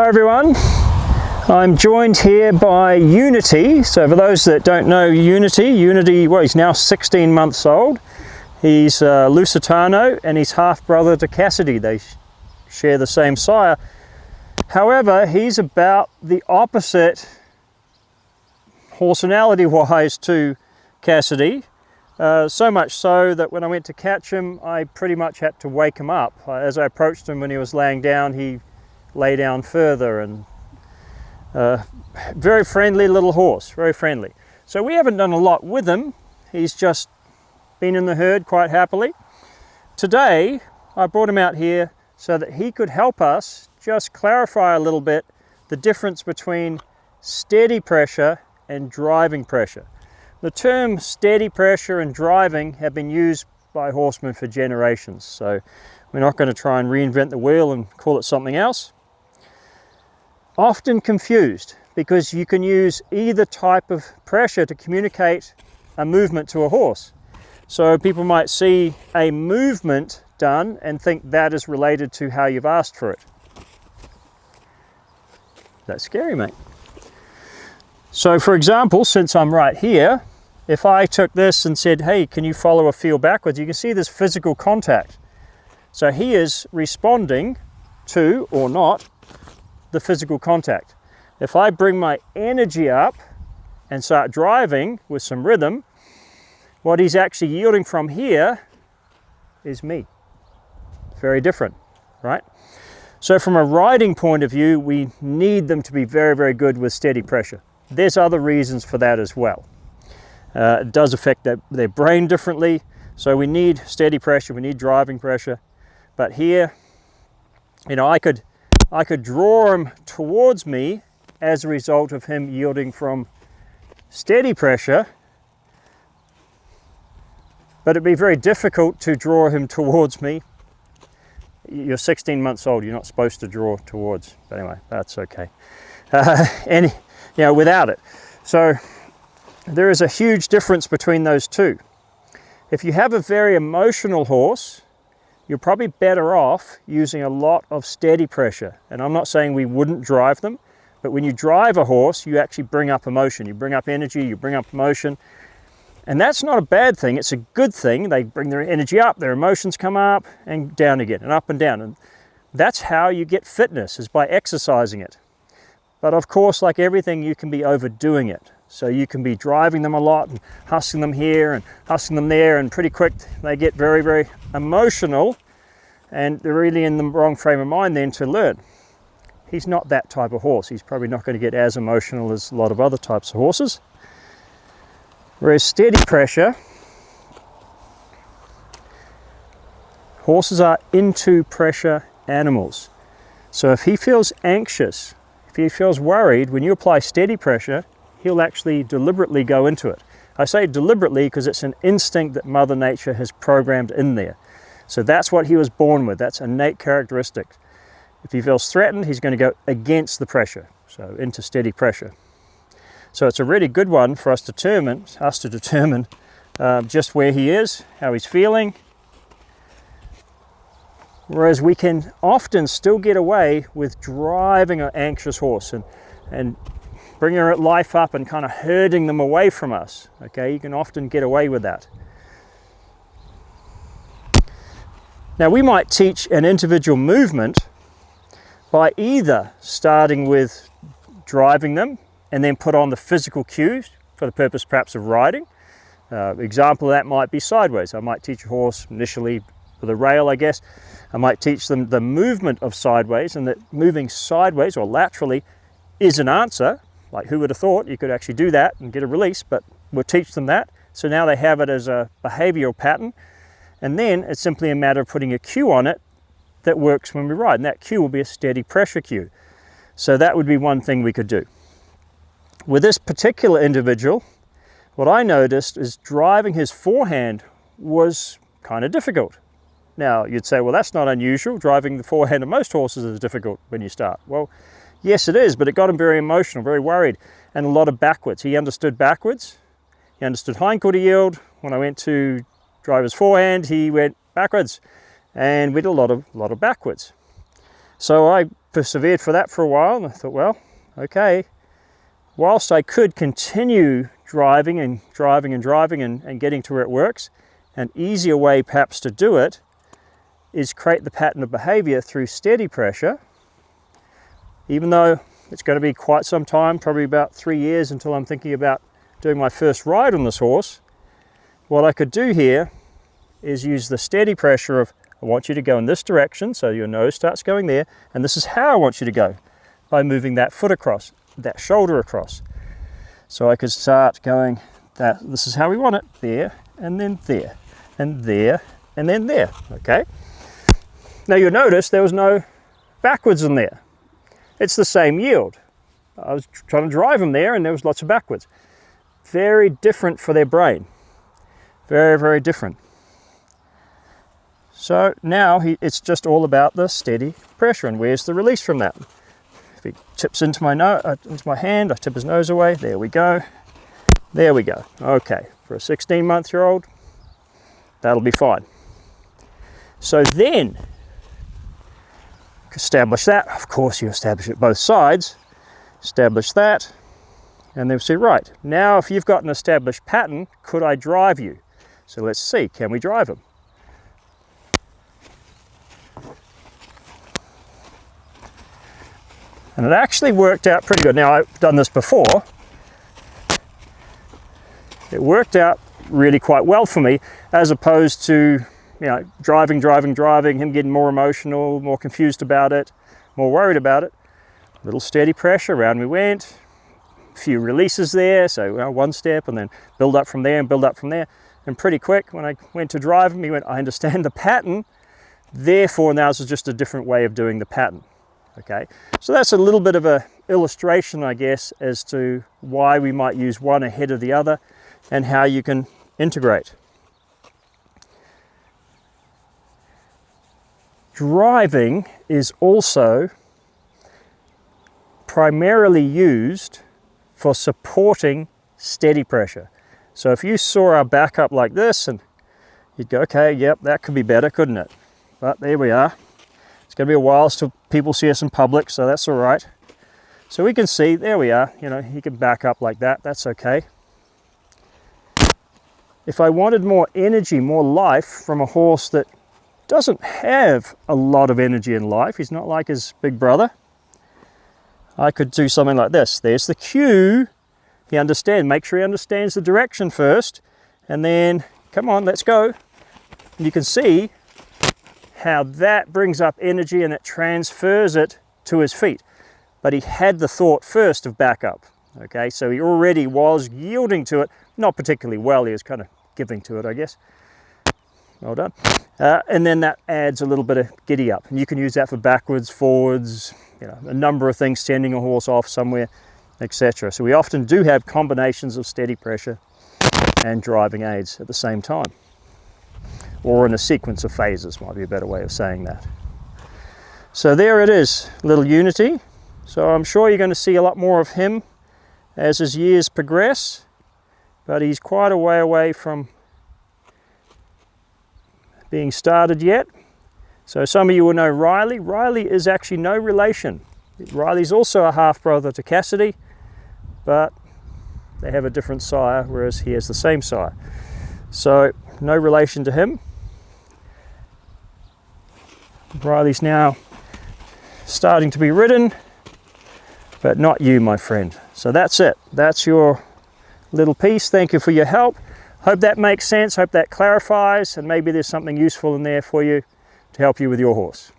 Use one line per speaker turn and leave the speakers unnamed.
Hi everyone, I'm joined here by Unity. So for those that don't know Unity, well, he's now 16 months old. He's Lusitano and he's half brother to Cassidy. They share the same sire. However, he's about the opposite personality wise to Cassidy. So much so that when I went to catch him, I pretty much had to wake him up. As I approached him when he was laying down, he lay down further, and very friendly little horse, very friendly. So we haven't done a lot with him. He's just been in the herd quite happily. Today, I brought him out here so that he could help us just clarify a little bit the difference between steady pressure and driving pressure. The term steady pressure and driving have been used by horsemen for generations, so we're not going to try and reinvent the wheel and call it something else. Often confused because you can use either type of pressure to communicate a movement to a horse. So people might see a movement done and think that is related to how you've asked for it. That's scary, mate. So for example, since I'm right here, if I took this and said, hey, can you follow a feel backwards? You can see there's physical contact. So he is responding to, or not, the physical contact. If I bring my energy up and start driving with some rhythm, what he's actually yielding from here is me. Very different, right? So from a riding point of view, we need them to be very, very good with steady pressure. There's other reasons for that as well. It does affect their brain differently, so we need steady pressure, we need driving pressure. But here, you know, I could draw him towards me as a result of him yielding from steady pressure, but it'd be very difficult to draw him towards me. You're 16 months old, you're not supposed to draw towards, but anyway, that's okay. And you know, without it. So there is a huge difference between those two. If you have a very emotional horse, you're probably better off using a lot of steady pressure. And I'm not saying we wouldn't drive them, but when you drive a horse, you actually bring up emotion. You bring up energy, you bring up emotion. And that's not a bad thing, it's a good thing. They bring their energy up, their emotions come up and down again, and up and down. And that's how you get fitness, is by exercising it. But of course, like everything, you can be overdoing it. So you can be driving them a lot and hustling them here and hustling them there, and pretty quick they get very, very emotional, and they're really in the wrong frame of mind then to learn. He's not that type of horse. He's probably not going to get as emotional as a lot of other types of horses. Whereas steady pressure, horses are into pressure animals. So if he feels anxious, if he feels worried, when you apply steady pressure, he'll actually deliberately go into it. I say deliberately because it's an instinct that Mother Nature has programmed in there. So that's what he was born with. That's an innate characteristic. If he feels threatened, he's going to go against the pressure, so into steady pressure. So it's a really good one for us to determine just where he is, how he's feeling. Whereas we can often still get away with driving an anxious horse and bringing her life up and kind of herding them away from us. Okay, you can often get away with that. Now we might teach an individual movement by either starting with driving them and then put on the physical cues for the purpose perhaps of riding. Example of that might be sideways. I might teach a horse initially with a rail, I guess. I might teach them the movement of sideways, and that moving sideways or laterally is an answer. Like, who would have thought you could actually do that and get a release, but we'll teach them that. So now they have it as a behavioral pattern, and then it's simply a matter of putting a cue on it that works when we ride, and that cue will be a steady pressure cue. So that would be one thing we could do. With this particular individual, what I noticed is driving his forehand was kind of difficult. Now, you'd say, well, that's not unusual. Driving the forehand of most horses is difficult when you start. Well, yes, it is, but it got him very emotional, very worried, and a lot of backwards. He understood backwards. He understood hindquarter yield. When I went to drive his forehand, he went backwards, and we did a lot of backwards. So I persevered for that for a while, and I thought, well, okay, whilst I could continue driving and getting to where it works, an easier way perhaps to do it is create the pattern of behavior through steady pressure, even though it's going to be quite some time, probably about 3 years until I'm thinking about doing my first ride on this horse. What I could do here is use the steady pressure of, I want you to go in this direction, so your nose starts going there, and this is how I want you to go, by moving that foot across, that shoulder across. So I could start going, this is how we want it, there, and then there, and there, and then there, okay? Now you'll notice there was no backwards in there. It's the same yield. I was trying to drive them there and there was lots of backwards. Very different for their brain. Very, very different. So now it's just all about the steady pressure, and where's the release from that? If he tips into my hand, I tip his nose away. There we go. There we go. Okay, for a 16-month-old, that'll be fine. So then, establish that. Of course, you establish it both sides. Establish that, and then say, right, now if you've got an established pattern, could I drive you? So let's see, can we drive him? And it actually worked out pretty good. Now, I've done this before. It worked out really quite well for me, as opposed to, you know, driving, him getting more emotional, more confused about it, more worried about it. A little steady pressure, around we went. A few releases there, so one step and then build up from there and build up from there. And pretty quick, when I went to drive him, he went, I understand the pattern, therefore now this is just a different way of doing the pattern. Okay, so that's a little bit of an illustration, I guess, as to why we might use one ahead of the other and how you can integrate. Driving is also primarily used for supporting steady pressure. So if you saw our back up like this, and you'd go, okay, yep, that could be better, couldn't it? But there we are. It's going to be a while till people see us in public, so that's all right. So we can see, there we are, you know, he can back up like that, that's okay. If I wanted more energy, more life from a horse that doesn't have a lot of energy in life, he's not like his big brother, I could do something like this. There's the cue. He understands, make sure he understands the direction first, and then, come on, let's go. And you can see how that brings up energy and it transfers it to his feet. But he had the thought first of backup. Okay, so he already was yielding to it, not particularly well, he was kind of giving to it, I guess. Well done. And then that adds a little bit of giddy up. And you can use that for backwards, forwards, you know, a number of things, sending a horse off somewhere, etc. So we often do have combinations of steady pressure and driving aids at the same time. Or in a sequence of phases, might be a better way of saying that. So there it is, little Unity. So I'm sure you're going to see a lot more of him as his years progress, but he's quite a way away from being started yet. So some of you will know Riley. Riley is actually no relation. Riley's also a half brother to Cassidy, but they have a different sire, whereas he has the same sire. So no relation to him. Riley's now starting to be ridden, but not you, my friend. So that's it. That's your little piece. Thank you for your help. Hope that makes sense. Hope that clarifies, and maybe there's something useful in there for you to help you with your horse.